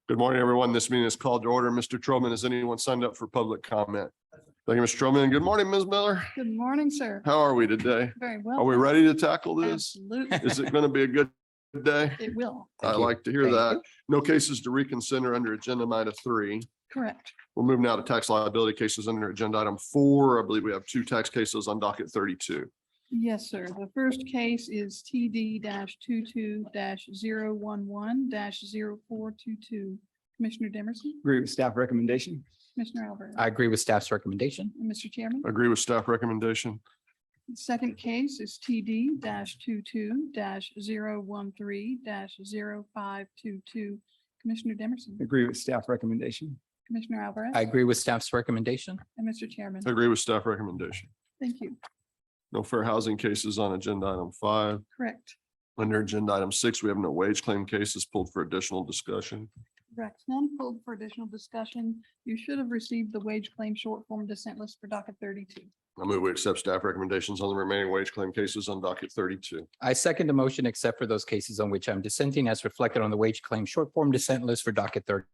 Good morning, everyone. This meeting is called to order. Mr. Troman, has anyone signed up for public comment? Thank you, Mr. Troman. Good morning, Ms. Miller. Good morning, sir. How are we today? Very well. Are we ready to tackle this? Absolutely. Is it going to be a good day? It will. I like to hear that. No cases to reconsider under agenda item 3. Correct. We'll move now to tax liability cases under agenda item 4. I believe we have 2 tax cases on docket 32. Yes, sir. The first case is TD-22-011-0422. Commissioner Demerson, Agree with staff recommendation. Commissioner Alvarez. I agree with staff's recommendation. And Mr. Chairman, Agree with staff recommendation. the second case is TD-22-013-0522. Commissioner Demerson, Agree with staff recommendation. Commissioner Alvarez. I agree with staff's recommendation. And Mr. Chairman, Agree with staff recommendation. thank you. No fair housing cases on agenda item 5. Correct. Under agenda item 6, we have no wage claim cases pulled for additional discussion. Correct. None pulled for additional discussion. You should have received the wage claim short form dissent list for docket 32. I move we accept staff recommendations on the remaining wage claim cases on docket 32. I second the motion except for those cases on which I'm dissenting as reflected on the wage claim short form dissent list for docket 32.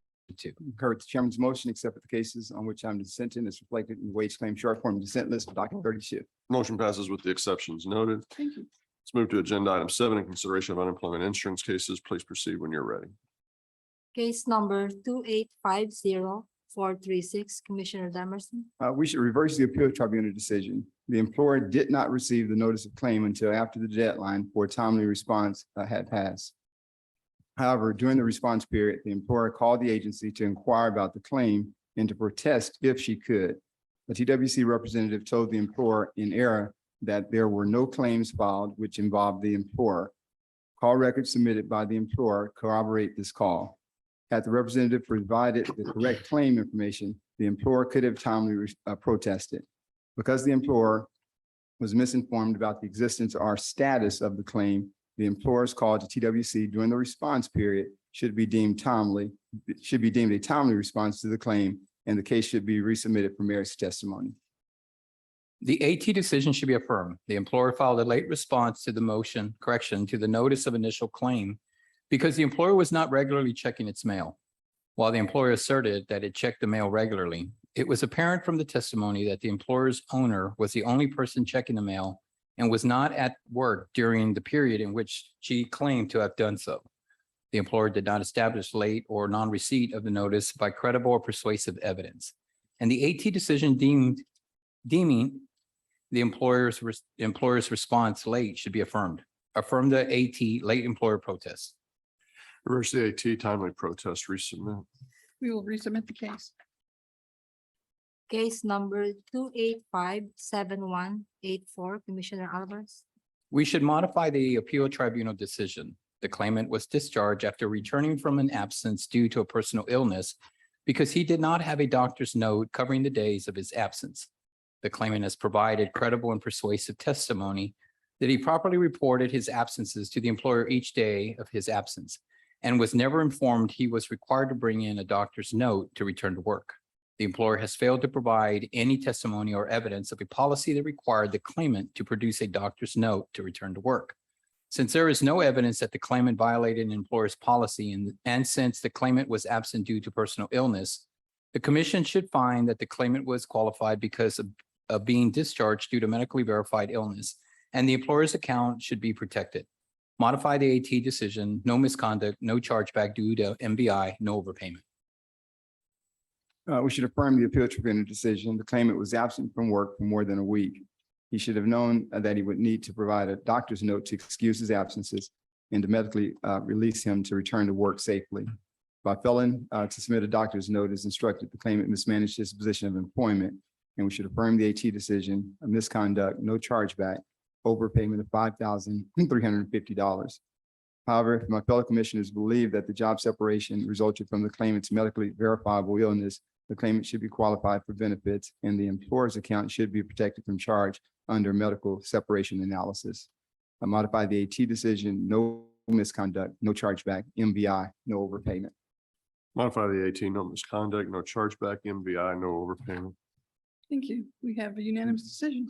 Concur with the chairman's motion, except for the cases on which I'm dissenting is reflected in the wage claim short form dissent list of docket 32. Motion passes with the exceptions noted. Thank you. Let's move to agenda item 7 in consideration of unemployment insurance cases. Please proceed when you're ready. Case number 2850436, Commissioner Demerson. We should reverse the appeal tribunal decision. The employer did not receive the notice of claim until after the deadline for a timely response had passed. However, during the response period, the employer called the agency to inquire about the claim and to protest if she could. The TWC representative told the employer in error that there were no claims filed which involved the employer. Call records submitted by the employer corroborate this call. Had the representative provided the correct claim information, the employer could have timely protested. Because the employer was misinformed about the existence or status of the claim, the employer's call to TWC during the response period should be deemed a timely response to the claim, and the case should be resubmitted for merits testimony. The AT decision should be affirmed. The employer filed a late response to the motion correction to the notice of initial claim because the employer was not regularly checking its mail. While the employer asserted that it checked the mail regularly, it was apparent from the testimony that the employer's owner was the only person checking the mail and was not at work during the period in which she claimed to have done so. The employer did not establish late or non-receipt of the notice by credible or persuasive evidence. And the AT decision deeming the employer's response late should be affirmed. Affirm the AT late employer protest. Reverse the AT timely protest, resubmit. We will resubmit the case. Case number 2857184, Commissioner Alvarez. We should modify the appeal tribunal decision. The claimant was discharged after returning from an absence due to a personal illness because he did not have a doctor's note covering the days of his absence. The claimant has provided credible and persuasive testimony that he properly reported his absences to the employer each day of his absence and was never informed he was required to bring in a doctor's note to return to work. The employer has failed to provide any testimony or evidence of a policy that required the claimant to produce a doctor's note to return to work. Since there is no evidence that the claimant violated an employer's policy and since the claimant was absent due to personal illness, the commission should find that the claimant was qualified because of being discharged due to medically verified illness, and the employer's account should be protected. Modify the AT decision, no misconduct, no chargeback due to MBI, no overpayment. We should affirm the appeal tribunal decision. The claimant was absent from work for more than a week. He should have known that he would need to provide a doctor's note to excuse his absences and to medically release him to return to work safely. By failing to submit a doctor's note as instructed, the claimant mismanaged his position of employment, and we should affirm the AT decision, a misconduct, no chargeback, overpayment of $5,350. However, if my fellow commissioners believe that the job separation resulted from the claimant's medically verifiable illness, the claimant should be qualified for benefits and the employer's account should be protected from charge under medical separation analysis. I modify the AT decision, no misconduct, no chargeback, MBI, no overpayment. Modify the AT, no misconduct, no chargeback, MVI, no overpayment. Thank you. We have a unanimous decision.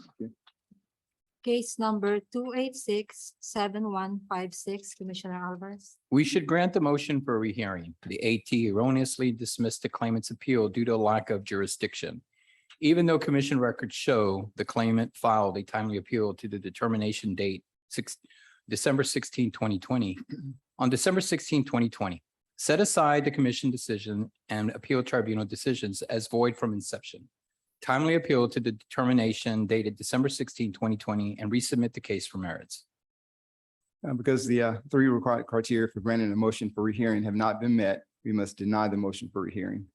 Case number 286-7156, Commissioner Alvarez. We should grant the motion for a rehearing. The AT erroneously dismissed the claimant's appeal due to lack of jurisdiction. Even though commission records show the claimant filed a timely appeal to the determination date December 16, 2020. On December 16, 2020, set aside the commission decision and appeal tribunal decisions as void from inception. Timely appeal to the determination dated December 16, 2020, and resubmit the case for merits. Because the three required criteria for granting a motion for rehearing have not been met, we must deny the motion for rehearing.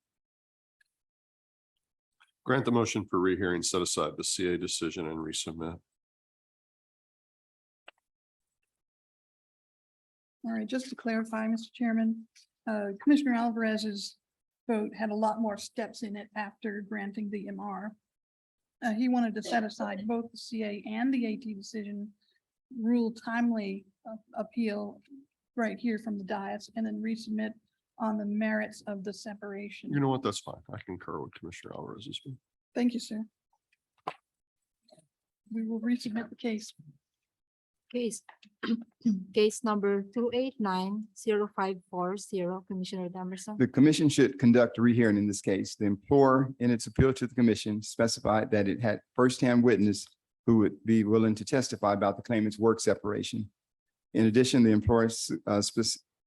Grant the motion for rehearing, set aside the CA decision and resubmit. All right, just to clarify, Mr. Chairman, Commissioner Alvarez's vote had a lot more steps in it after granting the MR. He wanted to set aside both the CA and the AT decision, rule timely appeal right here from the dais, and then resubmit on the merits of the separation. You know what? That's fine. I concur with Commissioner Alvarez's. Thank you, sir. We will resubmit the case. Case number 289-0540, Commissioner Emerson. The commission should conduct a rehearing in this case. The employer in its appeal to the commission specified that it had firsthand witness who would be willing to testify about the claimant's work separation. In addition, the employer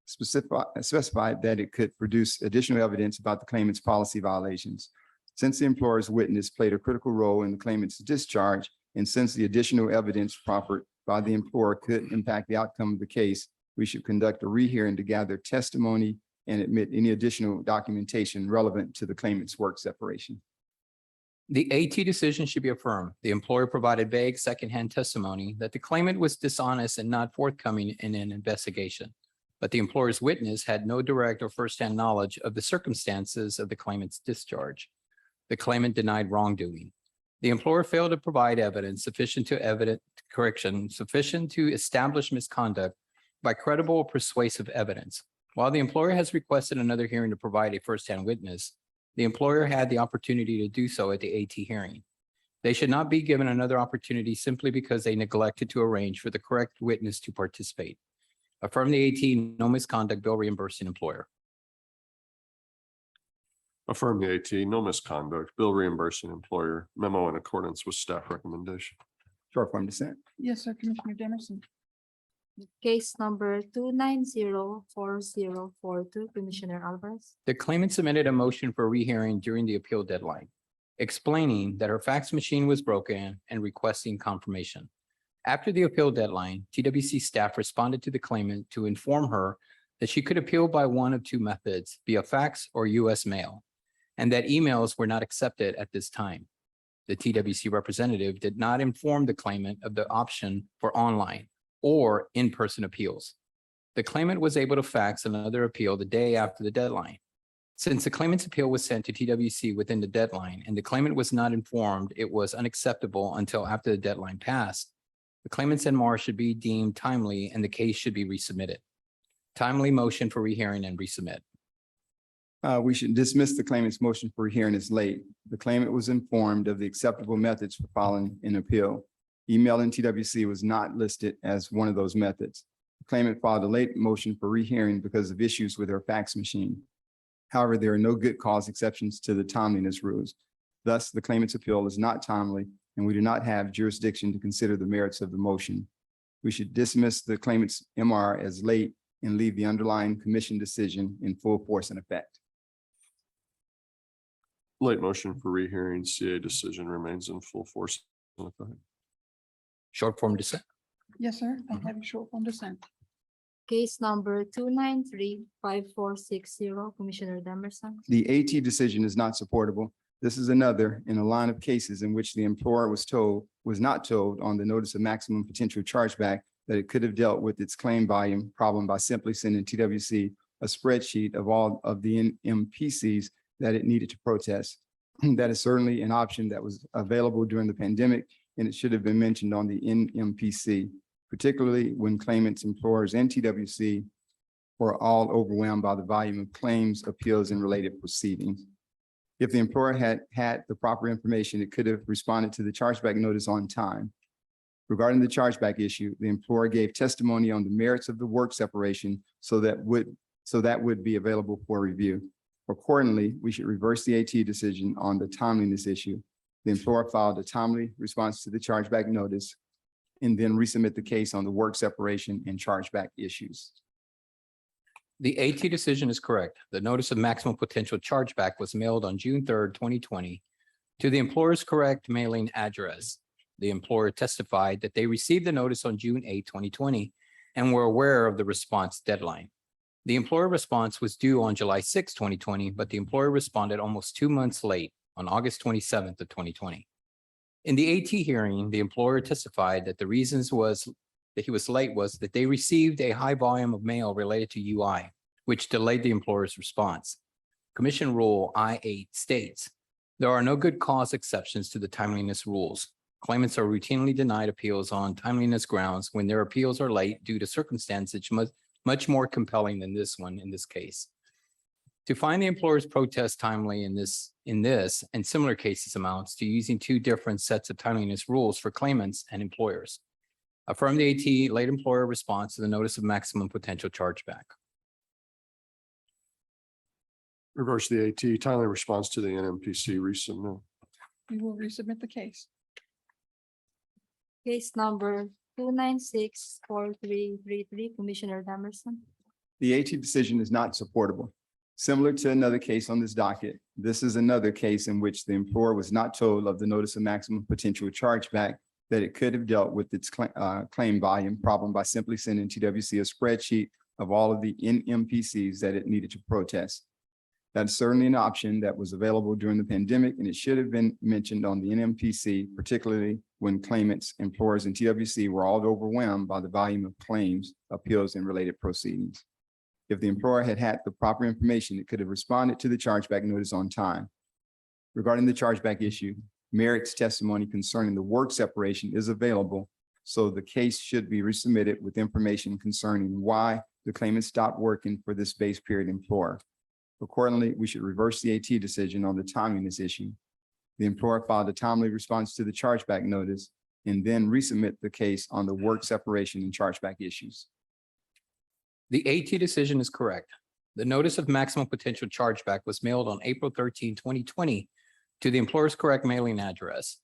specified that it could produce additional evidence about the claimant's policy violations. Since the employer's witness played a critical role in the claimant's discharge, and since the additional evidence proffered by the employer could impact the outcome of the case, we should conduct a rehearing to gather testimony and admit any additional documentation relevant to the claimant's work separation. The AT decision should be affirmed. The employer provided vague secondhand testimony that the claimant was dishonest and not forthcoming in an investigation, but the employer's witness had no direct or firsthand knowledge of the circumstances of the claimant's discharge. The claimant denied wrongdoing. The employer failed to provide evidence sufficient to establish misconduct by credible or persuasive evidence. While the employer has requested another hearing to provide a firsthand witness, the employer had the opportunity to do so at the AT hearing. They should not be given another opportunity simply because they neglected to arrange for the correct witness to participate. Affirm the AT no misconduct bill reimbursing employer. Affirm the AT, no misconduct, bill reimbursing employer, memo in accordance with staff recommendation. Short form dissent. Yes, sir, Commissioner Demerson. Case number 2904042, Commissioner Alvarez. The claimant submitted a motion for rehearing during the appeal deadline, explaining that her fax machine was broken and requesting confirmation. After the appeal deadline, TWC staff responded to the claimant to inform her that she could appeal by one of two methods, via fax or US mail, and that emails were not accepted at this time. The TWC representative did not inform the claimant of the option for online or in-person appeals. The claimant was able to fax another appeal the day after the deadline. Since the claimant's appeal was sent to TWC within the deadline and the claimant was not informed it was unacceptable until after the deadline passed, the claimant's MR should be deemed timely and the case should be resubmitted. Timely motion for rehearing and resubmit. We should dismiss the claimant's motion for hearing as late. The claimant was informed of the acceptable methods for filing an appeal. Emailing TWC was not listed as one of those methods. The claimant filed a late motion for rehearing because of issues with her fax machine. However, there are no good cause exceptions to the timeliness rules. Thus, the claimant's appeal is not timely, and we do not have jurisdiction to consider the merits of the motion. We should dismiss the claimant's MR as late and leave the underlying commission decision in full force and effect. Late motion for rehearing CA decision remains in full force. Short form dissent. Yes, sir. I have a short form dissent. Case number 2935460, Commissioner Demerson. The AT decision is not supportable. This is another in a line of cases in which the employer was not told on the notice of maximum potential chargeback that it could have dealt with its claim volume problem by simply sending TWC a spreadsheet of all of the NMPCs that it needed to protest. That is certainly an option that was available during the pandemic, and it should have been mentioned on the NMPC, particularly when claimants, employers, and TWC were all overwhelmed by the volume of claims, appeals, and related proceedings. If the employer had had the proper information, it could have responded to the chargeback notice on time. Regarding the chargeback issue, the employer gave testimony on the merits of the work separation so that would be available for review. Accordingly, we should reverse the AT decision on the timeliness issue. The employer filed a timely response to the chargeback notice and then resubmit the case on the work separation and chargeback issues. The AT decision is correct. The notice of maximum potential chargeback was mailed on June 3rd, 2020 to the employer's correct mailing address. The employer testified that they received the notice on June 8, 2020 and were aware of the response deadline. The employer response was due on July 6, 2020, but the employer responded almost 2 months late on August 27th of 2020. In the AT hearing, the employer testified that the reasons that he was late was that they received a high volume of mail related to UI, which delayed the employer's response. Commission Rule I-8 states, there are no good cause exceptions to the timeliness rules. Claimants are routinely denied appeals on timeliness grounds when their appeals are late due to circumstances much more compelling than this one in this case. To find the employer's protest timely in this and similar cases amounts to using two different sets of timeliness rules for claimants and employers. Affirm the AT late employer response to the notice of maximum potential chargeback. Reverse the AT timely response to the NMPC resubmit. We will resubmit the case. Case number 2964333, Commissioner Demerson. The AT decision is not supportable. Similar to another case on this docket, this is another case in which the employer was not told of the notice of maximum potential chargeback that it could have dealt with its claim volume problem by simply sending TWC a spreadsheet of all of the NMPCs that it needed to protest. That's certainly an option that was available during the pandemic, and it should have been mentioned on the NMPC, particularly when claimants, employers, and TWC were all overwhelmed by the volume of claims, appeals, and related proceedings. If the employer had had the proper information, it could have responded to the chargeback notice on time. Regarding the chargeback issue, Merrick's testimony concerning the work separation is available, so the case should be resubmitted with information concerning why the claimant stopped working for this base period employer. Accordingly, we should reverse the AT decision on the timeliness issue. The employer filed a timely response to the chargeback notice and then resubmit the case on the work separation and chargeback issues. The AT decision is correct. The notice of maximum potential chargeback was mailed on April 13, 2020 to the employer's correct mailing address.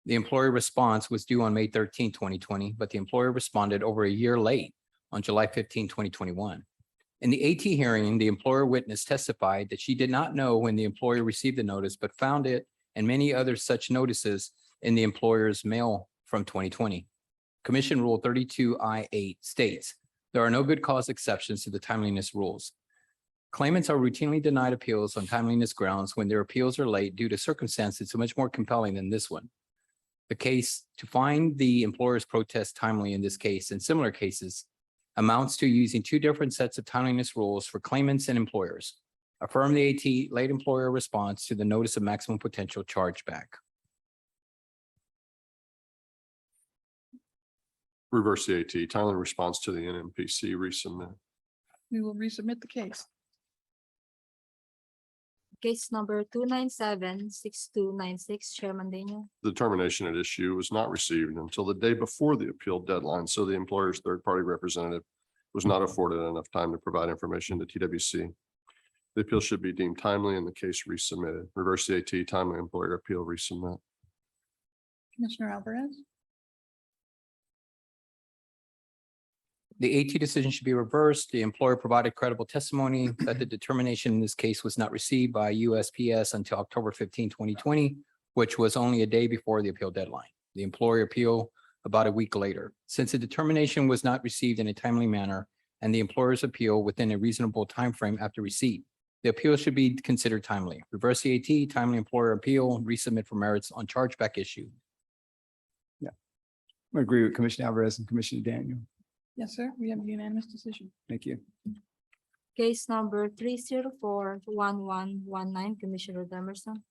The employer response was due on May 13, 2020, but the employer responded over a year late on July 15, 2021. In the AT hearing, the employer witness testified that she did not know when the employer received the notice, but found it and many other such notices in the employer's mail from 2020. Commission Rule 32I-8 states, there are no good cause exceptions to the timeliness rules. Claimants are routinely denied appeals on timeliness grounds when their appeals are late due to circumstances much more compelling than this one. The case to find the employer's protest timely in this case and similar cases amounts to using two different sets of timeliness rules for claimants and employers. Affirm the AT late employer response to the notice of maximum potential chargeback. Reverse the AT timely response to the NMPC resubmit. We will resubmit the case. Case number 297-6296, Chairman Daniel. The determination at issue was not received until the day before the appeal deadline, so the employer's third-party representative was not afforded enough time to provide information to TWC. The appeal should be deemed timely and the case resubmitted. Reverse the AT, timely employer appeal, resubmit. Commissioner Alvarez, The AT decision should be reversed. The employer provided credible testimony that the determination in this case was not received by USPS until October 15, 2020, which was only a day before the appeal deadline. The employer appealed about a week later. Since the determination was not received in a timely manner and the employer's appeal within a reasonable timeframe after receipt, the appeal should be considered timely. Reverse the AT, timely employer appeal, resubmit for merits on chargeback issue. I agree with Commissioner Alvarez and Commissioner Daniel. yes, sir. We have a unanimous decision. Thank you. Case number 304-1119, Commissioner Demerson.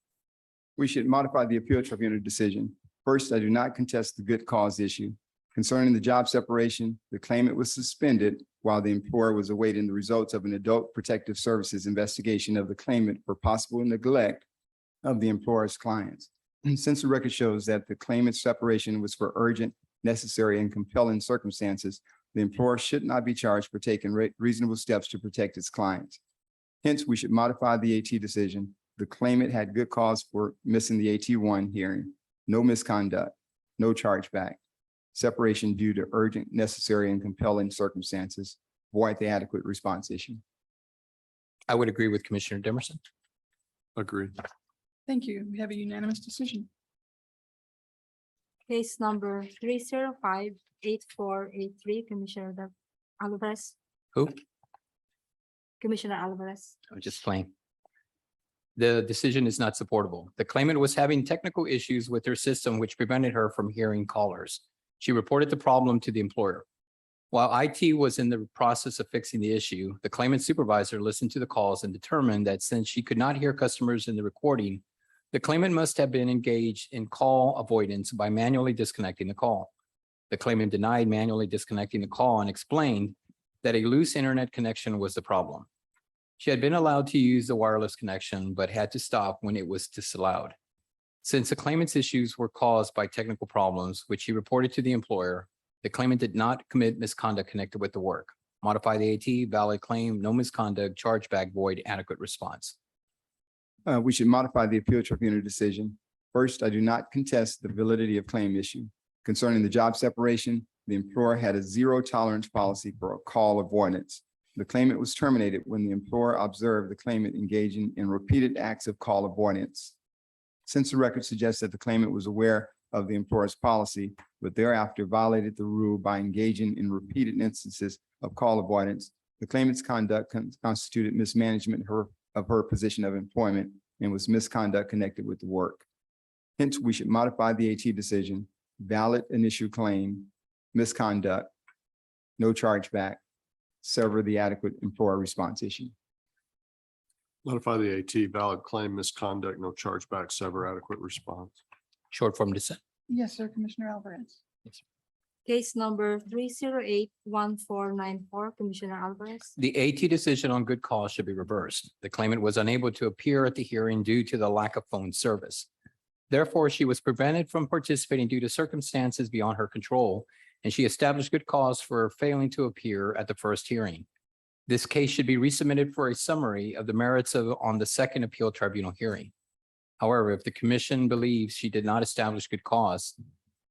We should modify the appeal tribunal decision. First, I do not contest the good cause issue. Concerning the job separation, the claimant was suspended while the employer was awaiting the results of an Adult Protective Services investigation of the claimant for possible neglect of the employer's clients. And since the record shows that the claimant's separation was for urgent, necessary, and compelling circumstances, the employer should not be charged for taking reasonable steps to protect its clients. Hence, we should modify the AT decision. The claimant had good cause for missing the AT1 hearing, no misconduct, no chargeback, separation due to urgent, necessary, and compelling circumstances, void the adequate response issue. I would agree with Commissioner Demerson. Agreed. Thank you. We have a unanimous decision. Case number 305-8483, Commissioner Alvarez. Who? Commissioner Alvarez. I'm just playing. The decision is not supportable. The claimant was having technical issues with her system, which prevented her from hearing callers. She reported the problem to the employer. While IT was in the process of fixing the issue, the claimant supervisor listened to the calls and determined that since she could not hear customers in the recording, the claimant must have been engaged in call avoidance by manually disconnecting the call. The claimant denied manually disconnecting the call and explained that a loose internet connection was the problem. She had been allowed to use the wireless connection, but had to stop when it was disallowed. Since the claimant's issues were caused by technical problems, which he reported to the employer, the claimant did not commit misconduct connected with the work. Modify the AT, valid claim, no misconduct, chargeback, void, adequate response. We should modify the appeal tribunal decision. First, I do not contest the validity of claim issue. Concerning the job separation, the employer had a zero tolerance policy for call avoidance. The claimant was terminated when the employer observed the claimant engaging in repeated acts of call avoidance. Since the record suggests that the claimant was aware of the employer's policy, but thereafter violated the rule by engaging in repeated instances of call avoidance, the claimant's conduct constituted mismanagement of her position of employment and was misconduct connected with the work. Hence, we should modify the AT decision, valid initial claim, misconduct, no chargeback, sever the adequate employer response issue. Modify the AT, valid claim, misconduct, no chargeback, sever adequate response. Short form dissent. Yes, sir, Commissioner Alvarez. Case number 308-1494, Commissioner Alvarez. The AT decision on good cause should be reversed. The claimant was unable to appear at the hearing due to the lack of phone service. Therefore, she was prevented from participating due to circumstances beyond her control, and she established good cause for failing to appear at the first hearing. This case should be resubmitted for a summary of the merits on the second appeal tribunal hearing. However, if the commission believes she did not establish good cause,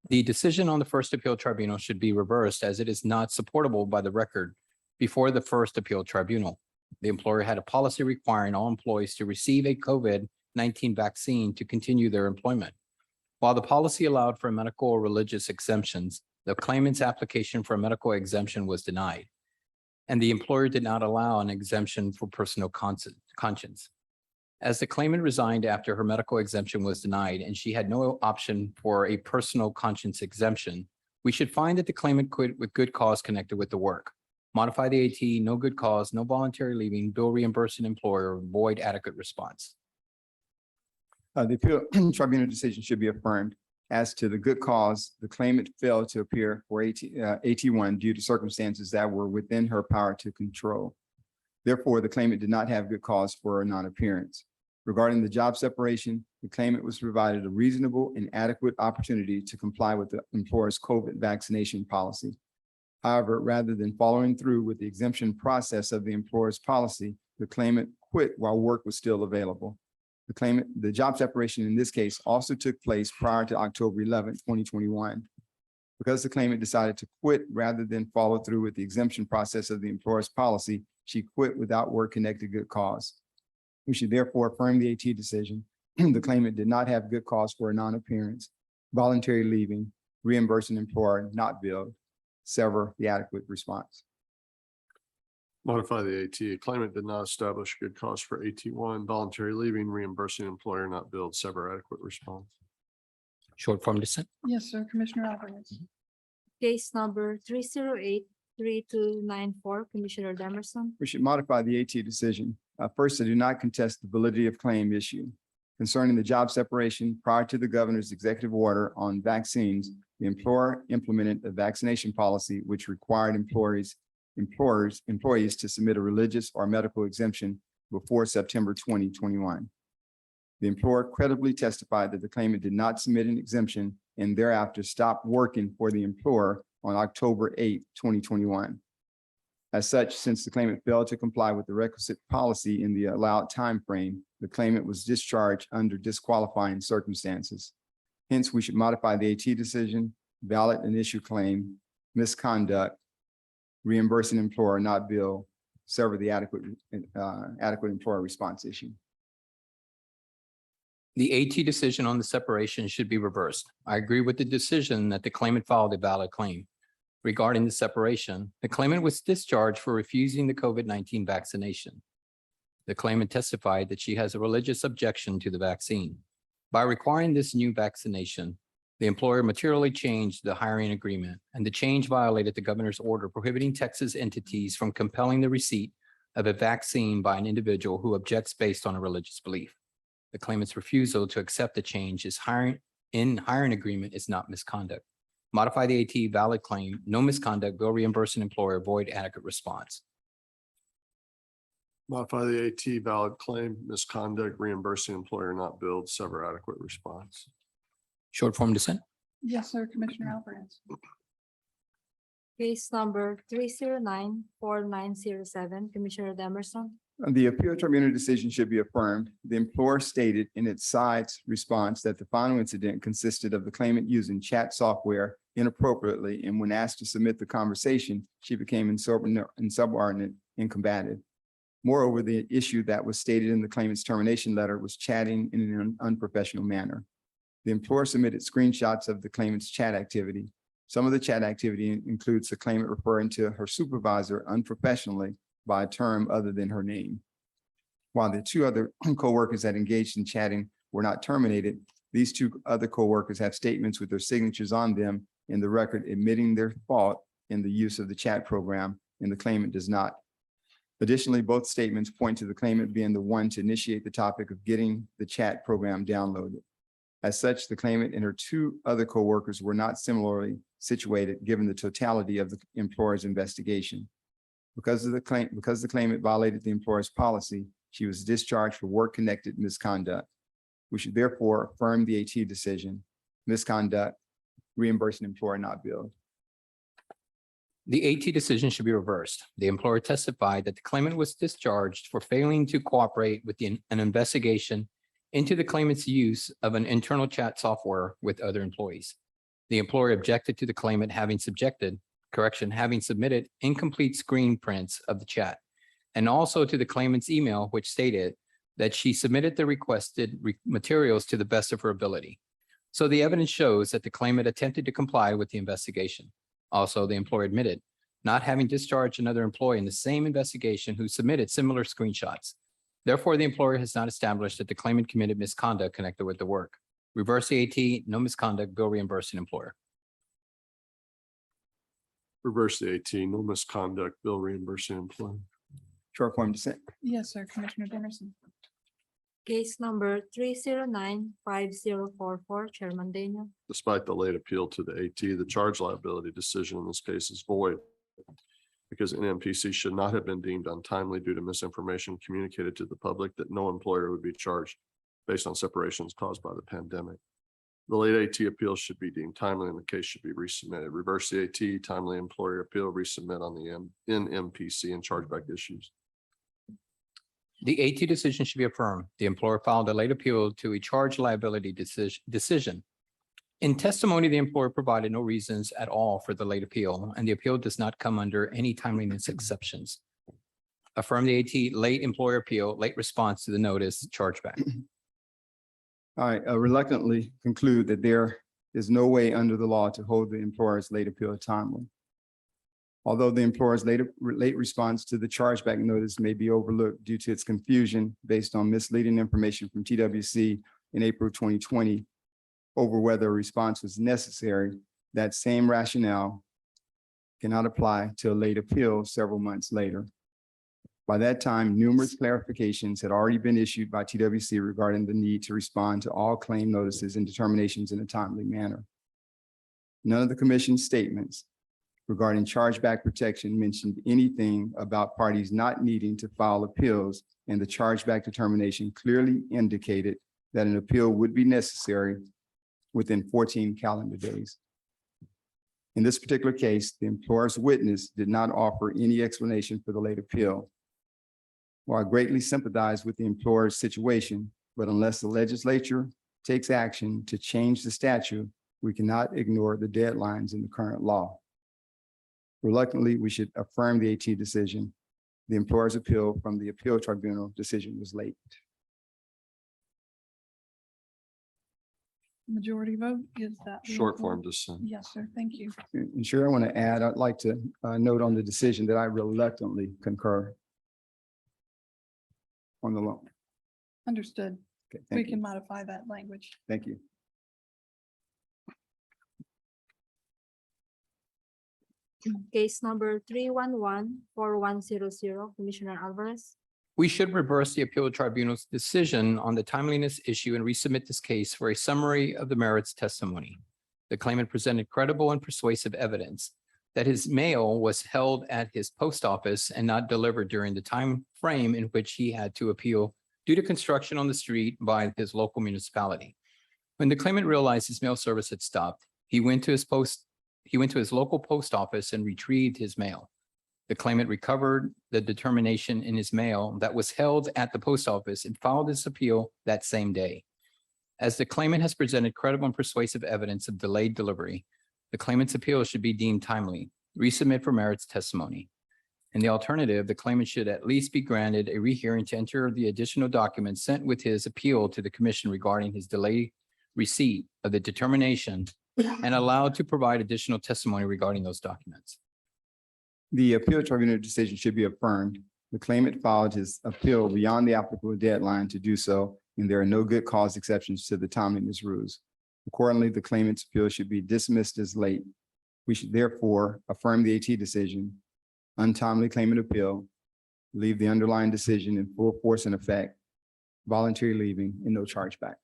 the decision on the first appeal tribunal should be reversed as it is not supportable by the record before the first appeal tribunal. The employer had a policy requiring all employees to receive a COVID-19 vaccine to continue their employment. While the policy allowed for medical or religious exemptions, the claimant's application for a medical exemption was denied, and the employer did not allow an exemption for personal conscience. As the claimant resigned after her medical exemption was denied and she had no option for a personal conscience exemption, we should find that the claimant quit with good cause connected with the work. Modify the AT, no good cause, no voluntary leaving, bill reimbursing employer, void adequate response. The appeal tribunal decision should be affirmed. As to the good cause, the claimant failed to appear for AT1 due to circumstances that were within her power to control. Therefore, the claimant did not have good cause for a non-appearance. Regarding the job separation, the claimant was provided a reasonable and adequate opportunity to comply with the employer's COVID vaccination policy. However, rather than following through with the exemption process of the employer's policy, the claimant quit while work was still available. The job separation in this case also took place prior to October 11, 2021. Because the claimant decided to quit rather than follow through with the exemption process of the employer's policy, she quit without work-connected good cause. We should therefore affirm the AT decision. The claimant did not have good cause for a non-appearance, voluntary leaving, reimbursing employer not billed, sever the adequate response. Modify the AT. Claimant did not establish good cause for AT1, voluntary leaving, reimbursing employer not billed, sever adequate response. Short form dissent. Yes, sir, Commissioner Alvarez. Case number 308-3294, Commissioner Demerson. We should modify the AT decision. First, I do not contest the validity of claim issue. Concerning the job separation, prior to the governor's executive order on vaccines, the employer implemented a vaccination policy which required employees to submit a religious or medical exemption before September 2021. The employer credibly testified that the claimant did not submit an exemption and thereafter stopped working for the employer on October 8, 2021. As such, since the claimant failed to comply with the requisite policy in the allowed time frame, the claimant was discharged under disqualifying circumstances. Hence, we should modify the AT decision, valid and issue claim, misconduct, reimbursing employer not bill, sever the adequate employer response issue. The AT decision on the separation should be reversed. I agree with the decision that the claimant filed a valid claim. Regarding the separation, the claimant was discharged for refusing the COVID-19 vaccination. The claimant testified that she has a religious objection to the vaccine. By requiring this new vaccination, the employer materially changed the hiring agreement, and the change violated the governor's order prohibiting Texas entities from compelling the receipt of a vaccine by an individual who objects based on a religious belief. The claimant's refusal to accept the change in hiring agreement is not misconduct. Modify the AT valid claim, no misconduct, bill reimburse an employer, avoid adequate response. Modify the AT valid claim, misconduct, reimbursing employer not billed, sever adequate response. Short form dissent. Yes, sir, Commissioner Alvarez. Case number 3094907, Commissioner Demerson. The appeal tribunal decision should be affirmed. The employer stated in its side's response that the final incident consisted of the claimant using chat software inappropriately, and when asked to submit the conversation, she became insubordinate and combative. Moreover, the issue that was stated in the claimant's termination letter was chatting in an unprofessional manner. The employer submitted screenshots of the claimant's chat activity. Some of the chat activity includes the claimant referring to her supervisor unprofessionally by a term other than her name. While the two other coworkers that engaged in chatting were not terminated, these two other coworkers have statements with their signatures on them in the record admitting their fault in the use of the chat program, and the claimant does not. Additionally, both statements point to the claimant being the one to initiate the topic of getting the chat program downloaded. As such, the claimant and her two other coworkers were not similarly situated given the totality of the employer's investigation. Because the claimant violated the employer's policy, she was discharged for work-connected misconduct. We should therefore affirm the AT decision, misconduct, reimbursing employer not billed. The AT decision should be reversed. The employer testified that the claimant was discharged for failing to cooperate with an investigation into the claimant's use of an internal chat software with other employees. The employer objected to the claimant having submitted incomplete screen prints of the chat, and also to the claimant's email, which stated that she submitted the requested materials to the best of her ability. So the evidence shows that the claimant attempted to comply with the investigation. Also, the employer admitted not having discharged another employee in the same investigation who submitted similar screenshots. Therefore, the employer has not established that the claimant committed misconduct connected with the work. Reverse the AT, no misconduct, bill reimburse an employer. Reverse the AT, no misconduct, bill reimbursing employer. Short form dissent. Yes, sir, Commissioner Demerson. Case number 3095044, Chairman Daniel. Despite the late appeal to the AT, the charge liability decision in this case is void. because NMPC should not have been deemed untimely due to misinformation communicated to the public that no employer would be charged based on separations caused by the pandemic. The late AT appeal should be deemed timely and the case should be resubmitted. Reverse the AT, timely employer appeal, resubmit on the NMPC and chargeback issues. The AT decision should be affirmed. The employer filed a late appeal to a charge liability decision. In testimony, the employer provided no reasons at all for the late appeal, and the appeal does not come under any timeliness exceptions. Affirm the AT late employer appeal, late response to the notice, chargeback. I reluctantly conclude that there is no way under the law to hold the employer's late appeal timely. Although the employer's late response to the chargeback notice may be overlooked due to its confusion based on misleading information from TWC in April 2020 over whether a response was necessary, that same rationale cannot apply to a late appeal several months later. By that time, numerous clarifications had already been issued by TWC regarding the need to respond to all claim notices and determinations in a timely manner. None of the commission's statements regarding chargeback protection mentioned anything about parties not needing to file appeals, and the chargeback determination clearly indicated that an appeal would be necessary within 14 calendar days. In this particular case, the employer's witness did not offer any explanation for the late appeal. While I greatly sympathize with the employer's situation, but unless the legislature takes action to change the statute, we cannot ignore the deadlines in the current law. Reluctantly, we should affirm the AT decision. The employer's appeal from the appeal tribunal decision was late. Majority vote, is that? the Short employer? form dissent. Yes, sir. Thank you. And sure, I want to add, I'd like to note on the decision that I reluctantly concur on the loan. Understood. Okay, We thank you. can modify that language. Thank you. Case number 311-4100, Commissioner Alvarez. We should reverse the appeal tribunal's decision on the timeliness issue and resubmit this case for a summary of the merits testimony. The claimant presented credible and persuasive evidence that his mail was held at his post office and not delivered during the time frame in which he had to appeal due to construction on the street by his local municipality. When the claimant realized his mail service had stopped, he went to his local post office and retrieved his mail. The claimant recovered the determination in his mail that was held at the post office and filed his appeal that same day. As the claimant has presented credible and persuasive evidence of delayed delivery, the claimant's appeal should be deemed timely. Resubmit for merits testimony. In the alternative, the claimant should at least be granted a rehearing to enter the additional documents sent with his appeal to the commission regarding his delayed receipt of the determination and allowed to provide additional testimony regarding those documents. The appeal tribunal decision should be affirmed. The claimant filed his appeal beyond the applicable deadline to do so, and there are no good cause exceptions to the timeliness rules. Accordingly, the claimant's appeal should be dismissed as late. We should therefore affirm the AT decision, untimely claimant appeal, leave the underlying decision in full force and effect, voluntary leaving, and no chargeback.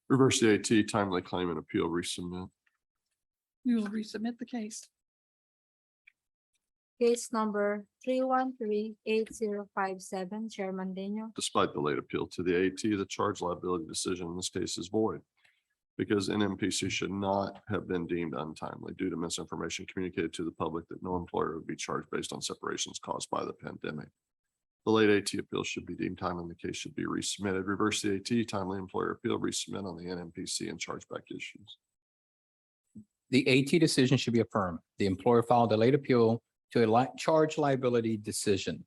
Reverse the AT, timely claim and appeal, resubmit. We will resubmit the case. Case number 313-8057, Chairman Daniel. Despite the late appeal to the AT, the charge liability decision in this case is void because NMPC should not have been deemed untimely due to misinformation communicated to the public that no employer would be charged based on separations caused by the pandemic. The late AT appeal should be deemed timely and the case should be resubmitted. Reverse the AT, timely employer appeal, resubmit on the NMPC and chargeback issues. The AT decision should be affirmed. The employer filed a late appeal to a charge liability decision.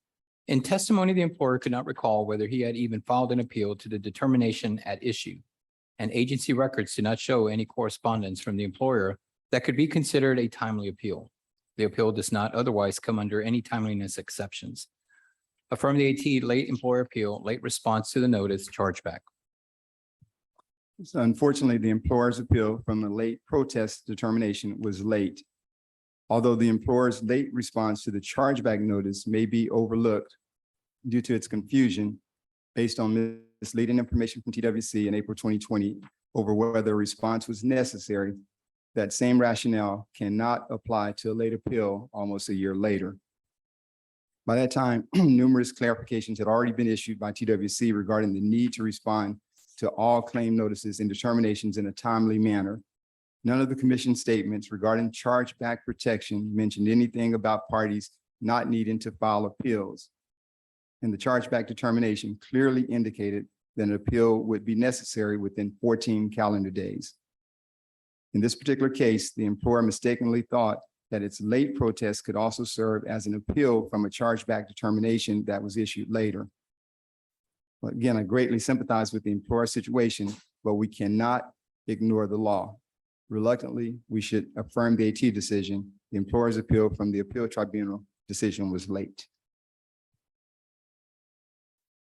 In testimony, the employer could not recall whether he had even filed an appeal to the determination at issue, and agency records did not show any correspondence from the employer that could be considered a timely appeal. The appeal does not otherwise come under any timeliness exceptions. Affirm the AT late employer appeal, late response to the notice, chargeback. So unfortunately, the employer's appeal from the late protest determination was late. Although the employer's late response to the chargeback notice may be overlooked due to its confusion based on misleading information from TWC in April 2020 over whether a response was necessary, That same rationale cannot apply to a late appeal almost a year later. By that time, numerous clarifications had already been issued by TWC regarding the need to respond to all claim notices and determinations in a timely manner. None of the commission statements regarding chargeback protection mentioned anything about parties not needing to file appeals. And the chargeback determination clearly indicated that an appeal would be necessary within 14 calendar days. In this particular case, the employer mistakenly thought that its late protest could also serve as an appeal from a chargeback determination that was issued later. But again, I greatly sympathize with the employer situation, but we cannot ignore the law. Reluctantly, we should affirm the AT decision. The employer's appeal from the appeal tribunal decision was late.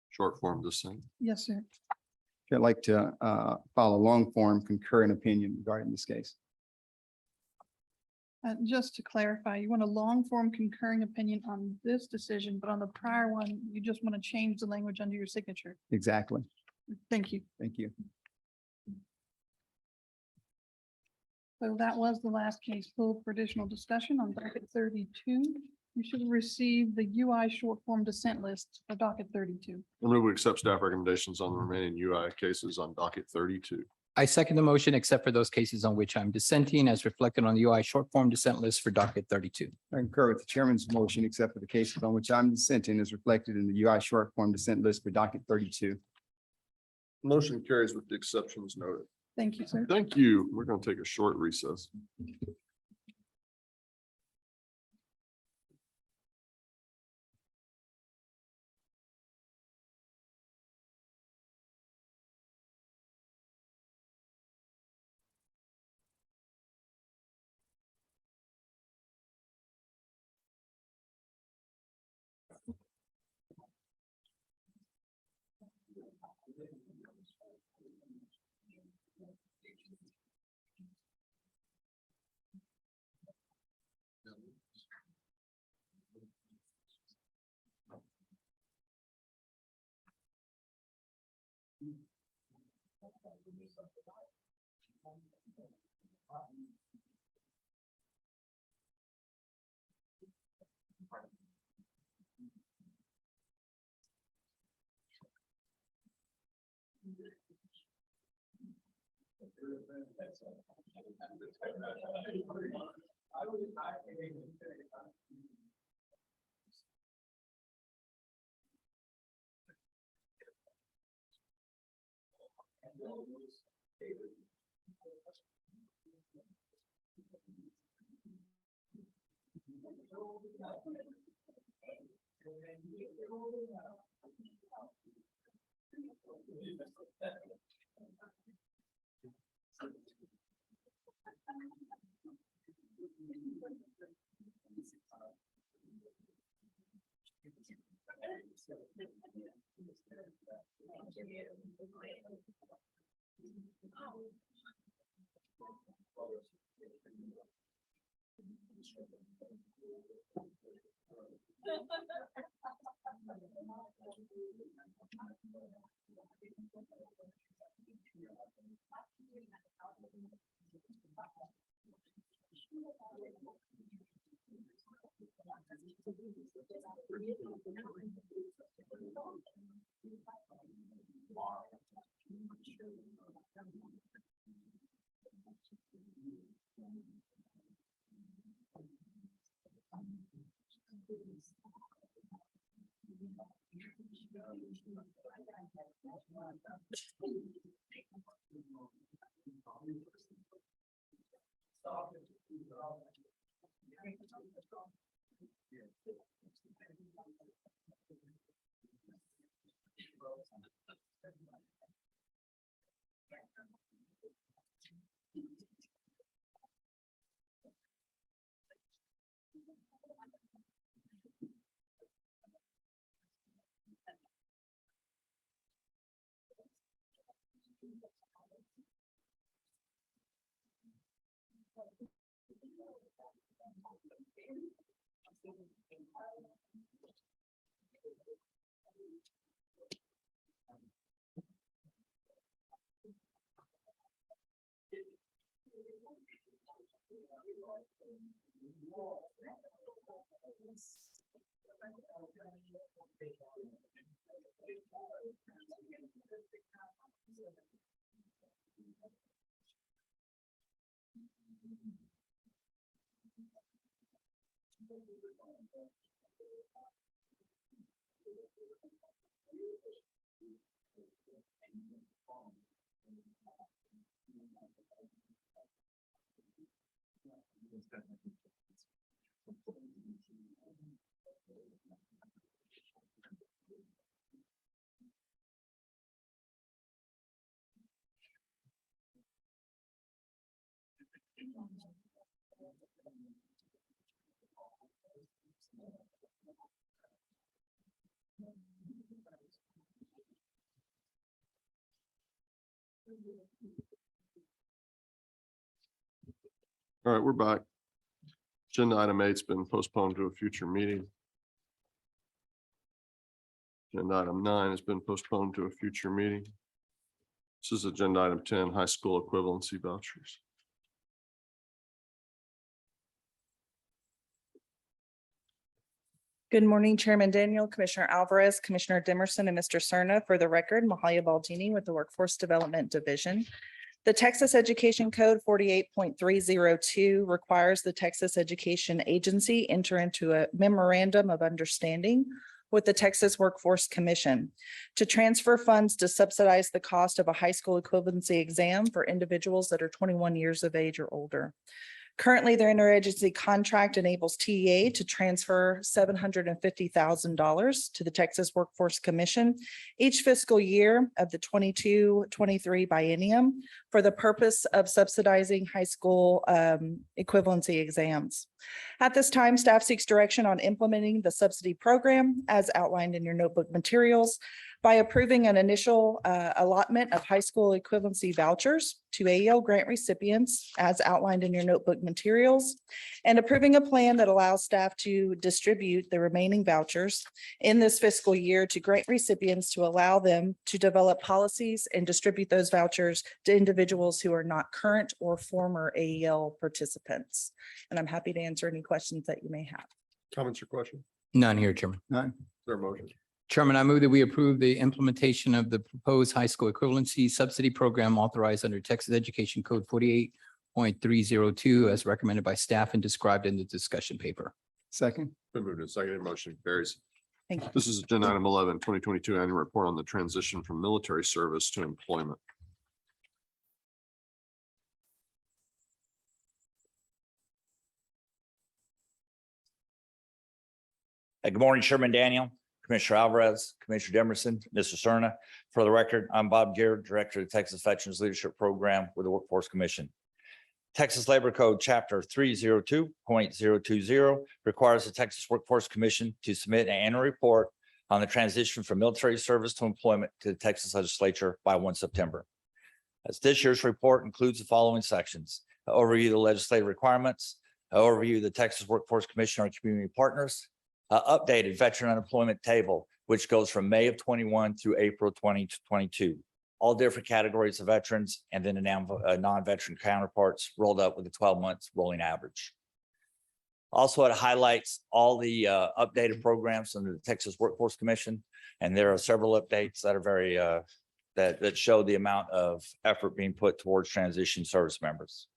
Short form dissent. Yes, sir. I'd like to file a long form concurrent opinion regarding this case. Just to clarify, you want a long form concurring opinion on this decision, but on the prior one, you just want to change the language under your signature. Exactly. Thank you. Thank you. So that was the last case pulled for additional discussion on docket 32. You should have received the UI short form dissent list for docket 32. I move we accept staff recommendations on the remaining UI cases on docket 32. I second the motion, except for those cases on which I'm dissenting as reflected on the UI short form dissent list for docket 32. I concur with the chairman's motion, except for the cases on which I'm dissenting is reflected in the UI short form dissent list for docket 32. Motion carries with the exceptions noted. Thank you, sir. Thank you. We're going to take a short recess. All right, we're back. Agenda item 8's been postponed to a future meeting. Agenda item 9 has been postponed to a future meeting. This is agenda item 10, high school equivalency vouchers. Good morning, Chairman Daniel, Commissioner Alvarez, Commissioner Dimerson, and Mr. Cerna. For the record, Mahalia Baldini with the Workforce Development Division. The Texas Education Code 48.302 requires the Texas Education Agency enter into a memorandum of understanding with the Texas Workforce Commission to transfer funds to subsidize the cost of a high school equivalency exam for individuals that are 21 years of age or older. Currently, their interagency contract enables TEA to transfer $750,000 to the Texas Workforce Commission each fiscal year of the 22-23 biennium for the purpose of subsidizing high school equivalency exams. At this time, staff seeks direction on implementing the subsidy program as outlined in your notebook materials by approving an initial allotment of high school equivalency vouchers to AEL grant recipients as outlined in your notebook materials, and approving a plan that allows staff to distribute the remaining vouchers in this fiscal year to grant recipients to allow them to develop policies and distribute those vouchers to individuals who are not current or former AEL participants. And I'm happy to answer any questions that you may have. Comments or questions? None here, Chairman. None. Is there a motion? Chairman, I move that we approve the implementation of the proposed high school equivalency subsidy program authorized under Texas Education Code 48.302 as recommended by staff and described in the discussion paper. Second. Been moved and seconded. Motion carries. Thank you. This is agenda item 11, 2022 annual report on the transition from military service to employment. Good morning, Chairman Daniel, Commissioner Alvarez, Commissioner Dimerson, Mr. Cerna. For the record, I'm Bob Garrett, Director of the Texas Veterans Leadership Program with the Workforce Commission. Texas Labor Code Chapter 302.020 requires the Texas Workforce Commission to submit an annual report on the transition from military service to employment to the Texas Legislature by 1 September. As this year's report includes the following sections: an overview of the legislative requirements, an overview of the Texas Workforce Commission and community partners, updated veteran unemployment table, which goes from May of 21 through April 2022. All different categories of veterans, and then a non-veteran counterparts rolled up with a 12 months rolling average. Also, it highlights all the updated programs under the Texas Workforce Commission, and there are several updates that are very that show the amount of effort being put towards transition service members.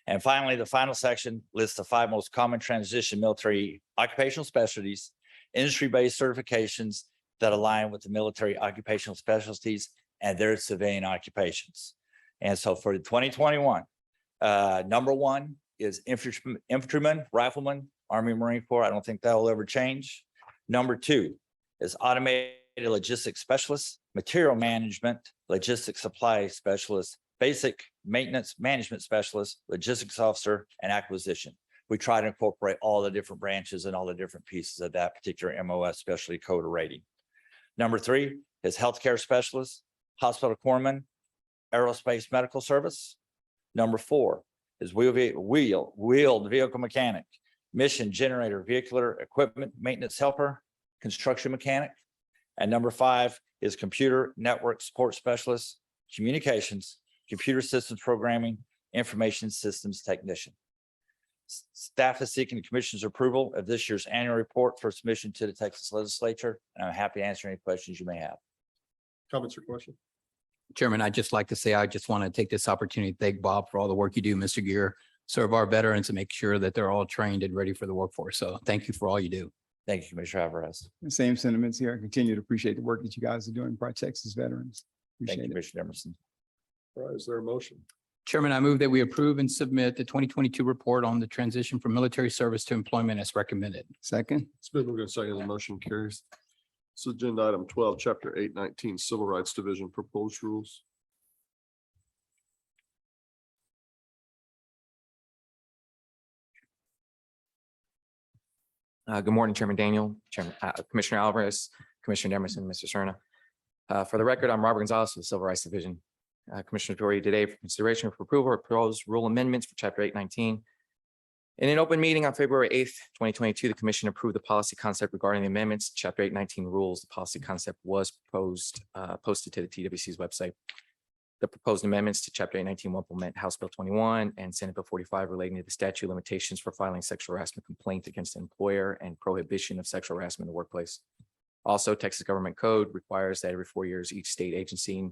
And finally, the final section lists the 5 most common transition military occupational specialties, industry-based certifications that align with the military occupational specialties and their civilian occupations. And so for the 2021, number 1 is infantryman, rifleman, Army Marine Corps. I don't think that will ever change. Number 2 is automated logistics specialist, material management, logistics supply specialist, basic maintenance management specialist, logistics officer, and acquisition. We try to incorporate all the different branches and all the different pieces of that particular MOS specialty code or rating. Number 3 is healthcare specialist, hospital corpsman, aerospace medical service. Number 4 is wheeled vehicle mechanic, mission generator, vehicular equipment maintenance helper, construction mechanic. And number 5 is computer network support specialist, communications, computer systems programming, information systems technician. Staff is seeking the commission's approval of this year's annual report for submission to the Texas Legislature, and I'm happy to answer any questions you may have. Comments or questions? Chairman, I'd just like to say, I just want to take this opportunity to thank Bob for all the work you do, Mr. Gear, serve our veterans and make sure that they're all trained and ready for the workforce. So thank you for all you do. Thank you, Commissioner Alvarez. Same sentiments here. I continue to appreciate the work that you guys are doing for our Texas veterans. Thank you, Appreciate it. Commissioner Emerson. All right, is there a motion? Chairman, I move that we approve and submit the 2022 report on the transition from military service to employment as recommended. Second, It's been moved and seconded. The motion carries. So agenda item 12, chapter 819, Civil Rights Division, proposed rules. Good morning, Chairman Daniel, Chairman, Commissioner Alvarez, Commissioner Emerson, Mr. Cerna. For the record, I'm Robert Gonzalez with the Civil Rights Division. Commissioner Tory today for consideration for approval of proposed rule amendments for chapter 819. In an open meeting on February 8th, 2022, the commission approved the policy concept regarding the amendments to chapter 819 rules. The policy concept was posted to the TWC's website. The proposed amendments to chapter 819 will implement House Bill 21 and Senate Bill 45 relating to the statute of limitations for filing sexual harassment complaint against an employer and prohibition of sexual harassment in the workplace. Also, Texas Government Code requires that every 4 years, each state agency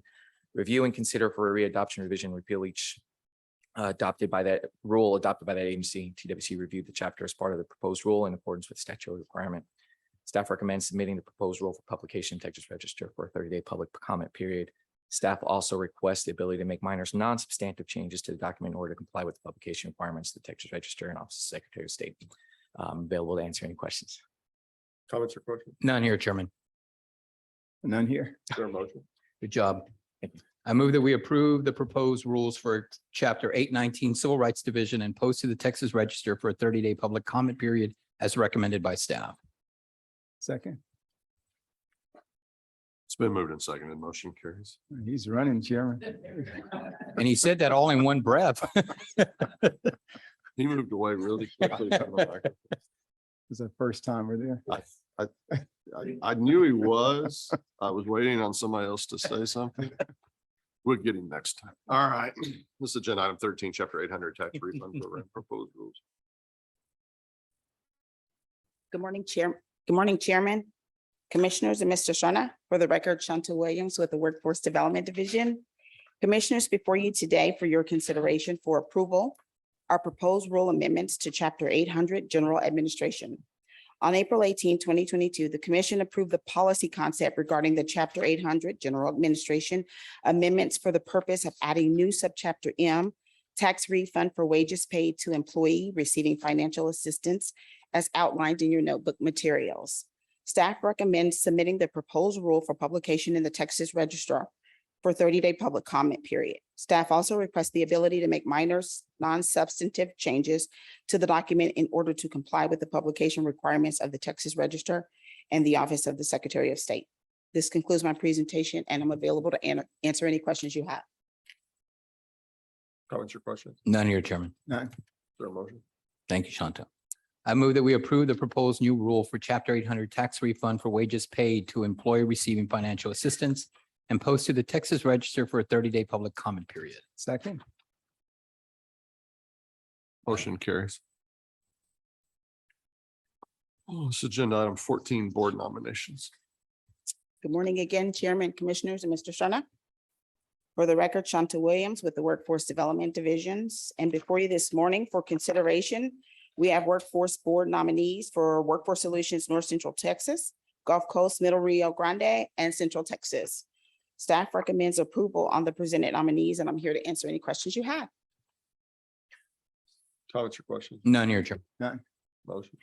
review and consider for a readoption, revision, repeal each adopted by that agency. TWC reviewed the chapter as part of the proposed rule in accordance with statutory requirement. Staff recommends submitting the proposed rule for publication in Texas Register for a 30-day public comment period. Staff also requests the ability to make minor non-substantive changes to the document in order to comply with the publication requirements of the Texas Register and Office of Secretary of State. Available to answer any questions. Comments or questions? None here, Chairman. none here. Is there a motion? Good job. I move that we approve the proposed rules for chapter 819 Civil Rights Division and post to the Texas Register for a 30-day public comment period as recommended by staff. Second, It's been moved and seconded. Motion carries. he's running, Chairman. And he said that all in one breath. He moved away really quickly from the microphone. It's the first time we're there. I knew he was. I was waiting on somebody else to say something. We'll get him next time. All right. This is agenda item 13, chapter 800, tax refund program proposed rules. Good morning, Chairman, Commissioners, and Mr. Shona. For the record, Shanta Williams with the Workforce Development Division. Commissioners, before you today for your consideration for approval are proposed rule amendments to Chapter 800 General Administration. On April 18, 2022, the Commission approved the policy concept regarding the Chapter 800 General Administration amendments for the purpose of adding new subchapter M, tax refund for wages paid to employee receiving financial assistance as outlined in your notebook materials. Staff recommends submitting the proposed rule for publication in the Texas Register for 30-day public comment period. Staff also requests the ability to make minor non-substantive changes to the document in order to comply with the publication requirements of the Texas Register and the Office of the Secretary of State. This concludes my presentation, and I'm available to answer any questions you have. Comments or questions? None here, Chairman. None. Is there a motion? Thank you, Shanta. I move that we approve the proposed new rule for chapter 800 tax refund for wages paid to employee receiving financial assistance and post to the Texas Register for a 30-day public comment period. Second, Motion carries. This is agenda item 14, board nominations. Good morning again, Chairman, Commissioners, and Mr. Shona. For the record, Shanta Williams with the Workforce Development Divisions. And before you this morning for consideration, we have workforce board nominees for Workforce Solutions North Central Texas, Gulf Coast, Middle Rio Grande, and Central Texas. Staff recommends approval on the presented nominees, and I'm here to answer any questions you have. Comments or questions? None here, Chairman. Motion.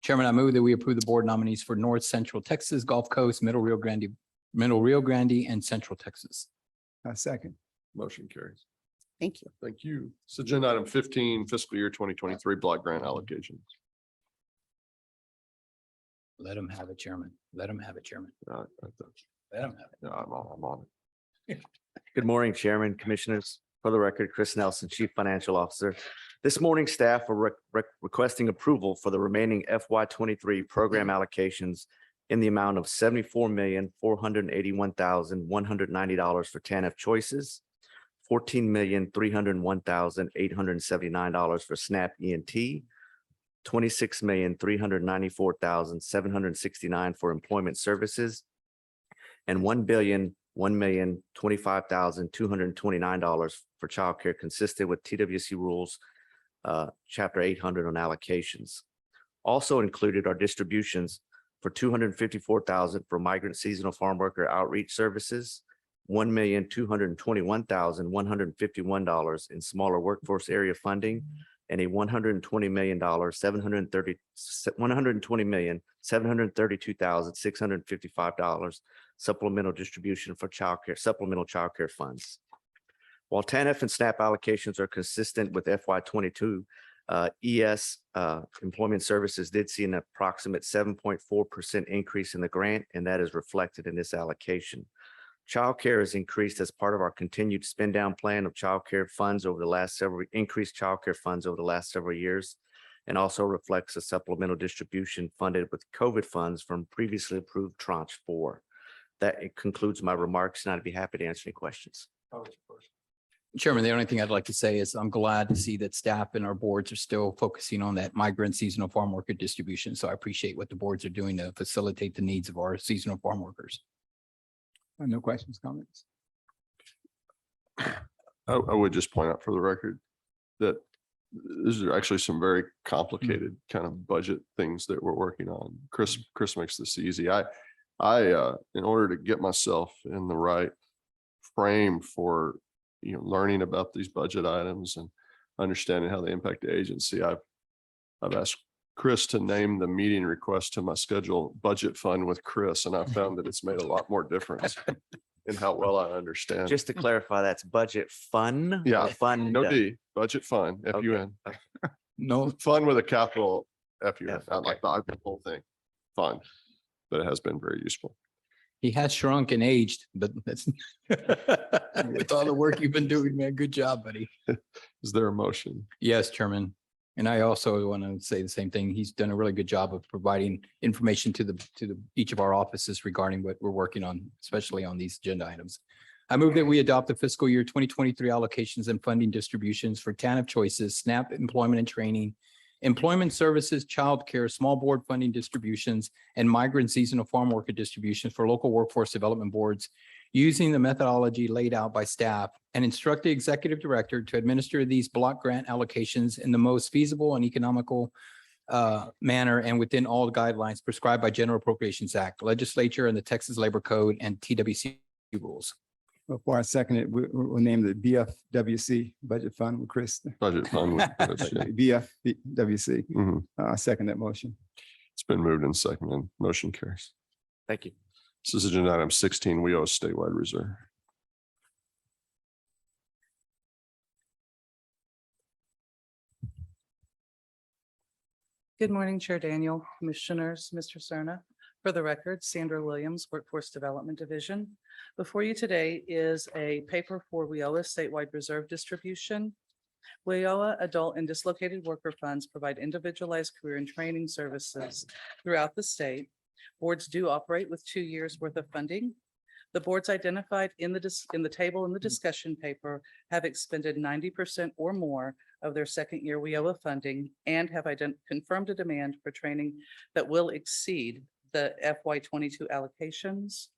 Chairman, I move that we approve the board nominees for North Central Texas, Gulf Coast, Middle Rio Grande, and Central Texas. second, Motion carries. Thank you. Thank you. This is agenda item 15, fiscal year 2023 block grant allocations. Let him have it, Chairman. Let him have it, Chairman. Uh, Let him have it. Yeah, I'm on it. Good morning, Chairman, Commissioners. For the record, Chris Nelson, Chief Financial Officer. This morning, staff are requesting approval for the remaining FY 23 program allocations in the amount of $74,481,190 for TANF choices, $14,301,879 for SNAP ENT, $26,394,769 for employment services, and $1,025,229 for childcare, consistent with TWC rules, chapter 800 on allocations. Also included are distributions for $254,000 for migrant seasonal farm worker outreach services, $1,221,151 in smaller workforce area funding, and a $120,732,655 supplemental distribution for supplemental childcare funds. While TANF and SNAP allocations are consistent with FY 22, ES Employment Services did see an approximate 7.4% increase in the grant, and that is reflected in this allocation. Childcare has increased as part of our continued spend down plan of childcare funds over the last several years, and also reflects a supplemental distribution funded with COVID funds from previously approved tranche 4. That concludes my remarks, and I'd be happy to answer any questions. Chairman, the only thing I'd like to say is I'm glad to see that staff and our boards are still focusing on that migrant seasonal farm worker distribution. So I appreciate what the boards are doing to facilitate the needs of our seasonal farm workers. No questions, comments? I would just point out for the record that these are actually some very complicated kind of budget things that we're working on. Chris makes this easy. I in order to get myself in the right frame for, learning about these budget items and understanding how they impact the agency, I've asked Chris to name the meeting request to my schedule budget fund with Chris, and I found that it's made a lot more difference in how well I understand. Just to clarify, that's budget fun? Yeah, or Fund. No D, budget fund, Okay. FUN. No, Fun with a capital FUN, F, not like the whole thing. Fun, but it has been very useful. he has shrunk and aged, but that's with all the work you've been doing, man. Good job, buddy. Is there a motion? Yes, Chairman. And I also want to say the same thing. He's done a really good job of providing information to each of our offices regarding what we're working on, especially on these agenda items. I move that we adopt the fiscal year 2023 allocations and funding distributions for TANF choices, SNAP employment and training, employment services, childcare, small board funding distributions, and migrant seasonal farm worker distributions for local workforce development boards using the methodology laid out by staff, and instruct the executive director to administer these block grant allocations in the most feasible and economical manner and within all guidelines prescribed by General Appropriations Act, legislature, and the Texas Labor Code and TWC rules. Before I second it, we'll name the BFWC Budget Fund with Chris. Budget fund. with Chris, yeah. BFWC. Mhm. I second that motion. It's been moved and seconded. Motion carries. Thank you. This is agenda item 16, Wioa Statewide Reserve. Good morning, Chair Daniel, Commissioners, Mr. Cerna. For the record, Sandra Williams, Workforce Development Division. Before you today is a paper for Wioa Statewide Reserve Distribution. Wioa Adult and Dislocated Worker Funds provide individualized career and training services throughout the state. Boards do operate with 2 years worth of funding. The boards identified in the table in the discussion paper have expended 90% or more of their second year Wioa funding and have confirmed a demand for training that will exceed the FY 22 allocations.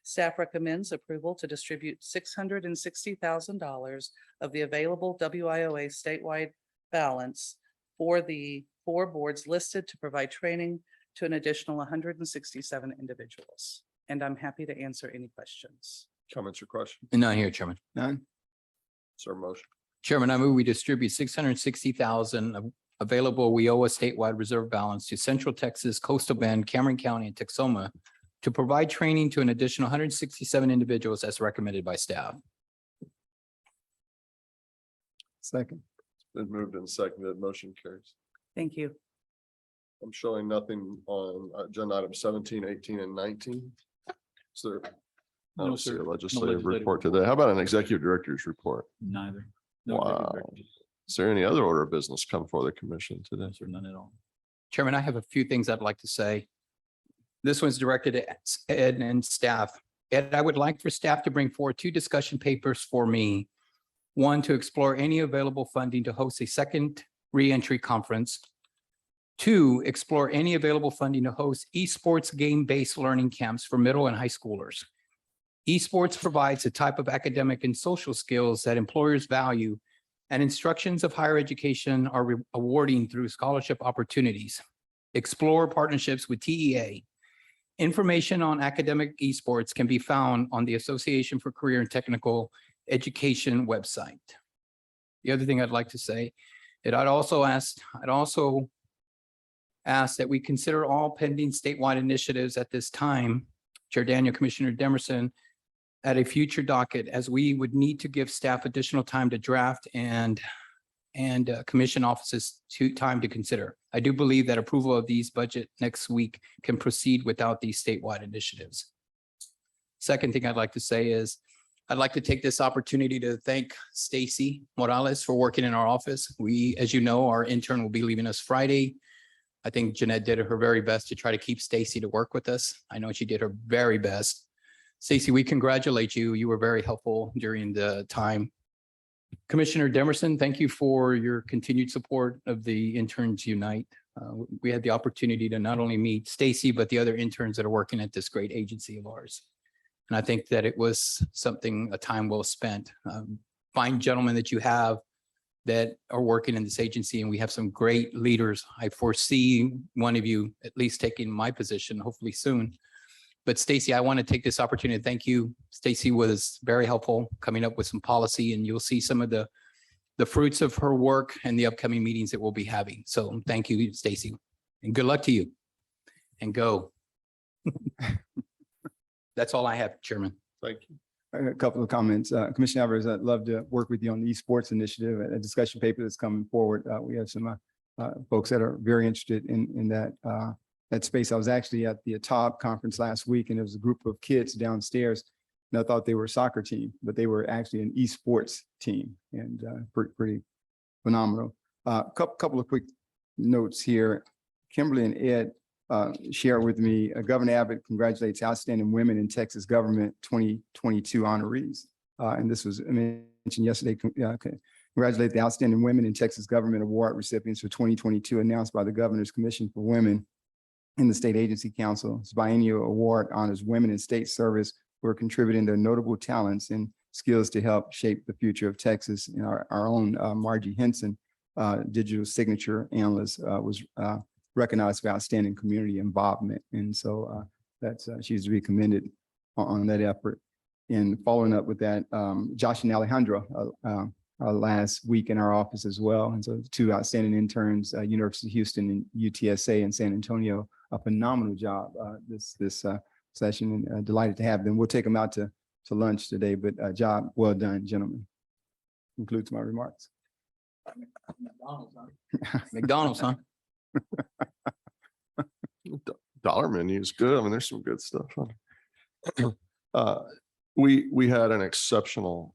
Staff recommends approval to distribute $660,000 of the available WIOA statewide balance for the 4 boards listed to provide training to an additional 167 individuals. And I'm happy to answer any questions. Comments or questions? And not here, Chairman. None? Is there a motion? Chairman, I move we distribute 660,000 of available Wioa statewide reserve balance to Central Texas, Coastal Bend, Cameron County, and Texoma to provide training to an additional 167 individuals as recommended by staff. Second. Been moved and seconded. Motion carries. Thank you. I'm showing nothing on agenda item 17, 18, and 19. Is there? I No, don't see sir. a No legislative legislative report today. How about an executive director's report? Neither. Wow. Is there any other order of business come for the commission today? None at all. Chairman, I have a few things I'd like to say. This one's directed at Ed and staff. Ed, I would like for staff to bring forward 2 discussion papers for me One, to explore any available funding to host a second reentry conference. Two, explore any available funding to host esports game-based learning camps for middle and high schoolers. Esports provides a type of academic and social skills that employers value, and instructions of higher education are awarding through scholarship opportunities. Explore partnerships with TEA. Information on academic esports can be found on the Association for Career and Technical Education website. The other thing I'd like to say, that I'd also ask that we consider all pending statewide initiatives at this time, Chair Daniel, Commissioner Demerson, at a future docket, as we would need to give staff additional time to draft and commission offices time to consider. I do believe that approval of these budget next week can proceed without these statewide initiatives. Second thing I'd like to say is, I'd like to take this opportunity to thank Stacy Morales for working in our office. We, as you know, our intern will be leaving us Friday. I think Jeanette did her very best to try to keep Stacy to work with us. I know she did her very best. Stacy, we congratulate you. You were very helpful during the time. Commissioner Demerson, thank you for your continued support of the Interns Unite. We had the opportunity to not only meet Stacy, but the other interns that are working at this great agency of ours. And I think that it was a time well spent. Fine gentlemen that you have that are working in this agency, and we have some great leaders. I foresee one of you at least taking my position, hopefully soon. But Stacy, I want to take this opportunity to thank you. Stacy was very helpful coming up with some policy, and you'll see some of the fruits of her work and the upcoming meetings that we'll be having. So thank you, Stacy, and good luck to you. And go. That's all I have, Chairman. Thank you. A couple of comments. Commissioner Alvarez, I'd love to work with you on the esports initiative, a discussion paper that's coming forward. We have some folks that are very interested in that space. I was actually at the TOP conference last week, and there was a group of kids downstairs, and I thought they were a soccer team, but they were actually an esports team, and pretty phenomenal. Couple of quick notes here. Kimberly and Ed shared with me, Governor Abbott congratulates outstanding women in Texas government 2022 honorees. And this was mentioned yesterday. Congratulate the outstanding women in Texas government award recipients for 2022 announced by the Governor's Commission for Women in the State Agency Council. This biennial award honors women in state service who are contributing their notable talents and skills to help shape the future of Texas. And our own Margie Henson, digital signature analyst, was recognized for outstanding community involvement. And so she's to be commended on that effort. And following up with that, Josh and Alejandro last week in our office as well. And so two outstanding interns, University of Houston and UTSA in San Antonio, a phenomenal job this session, and delighted to have them. We'll take them out to lunch today, but job well done, gentlemen. Concludes my remarks. McDonald's, huh? Dollar menu is good. I mean, there's some good stuff on it. We had an exceptional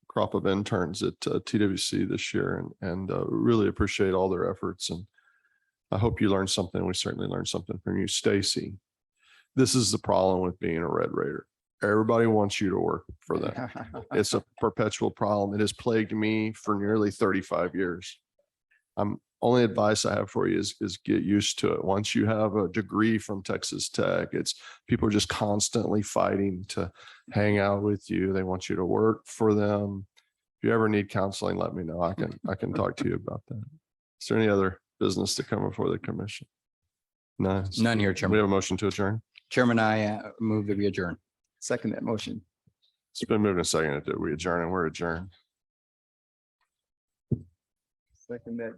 crop of interns at TWC this year, and really appreciate all their efforts. And I hope you learned something. We certainly learned something from you, Stacy. This is the problem with being a Red Raider. Everybody wants you to work for them. It's a perpetual problem. It has plagued me for nearly 35 years. Only advice I have for you is get used to it. Once you have a degree from Texas Tech, people are just constantly fighting to hang out with you. They want you to work for them. If you ever need counseling, let me know. I can talk to you about that. Is there any other business to come before the commission? No. None here, We Chairman. have a motion to adjourn. Chairman, I move that we adjourn. Second that motion. It's been moved and seconded that we adjourn, and we're adjourned. Second that.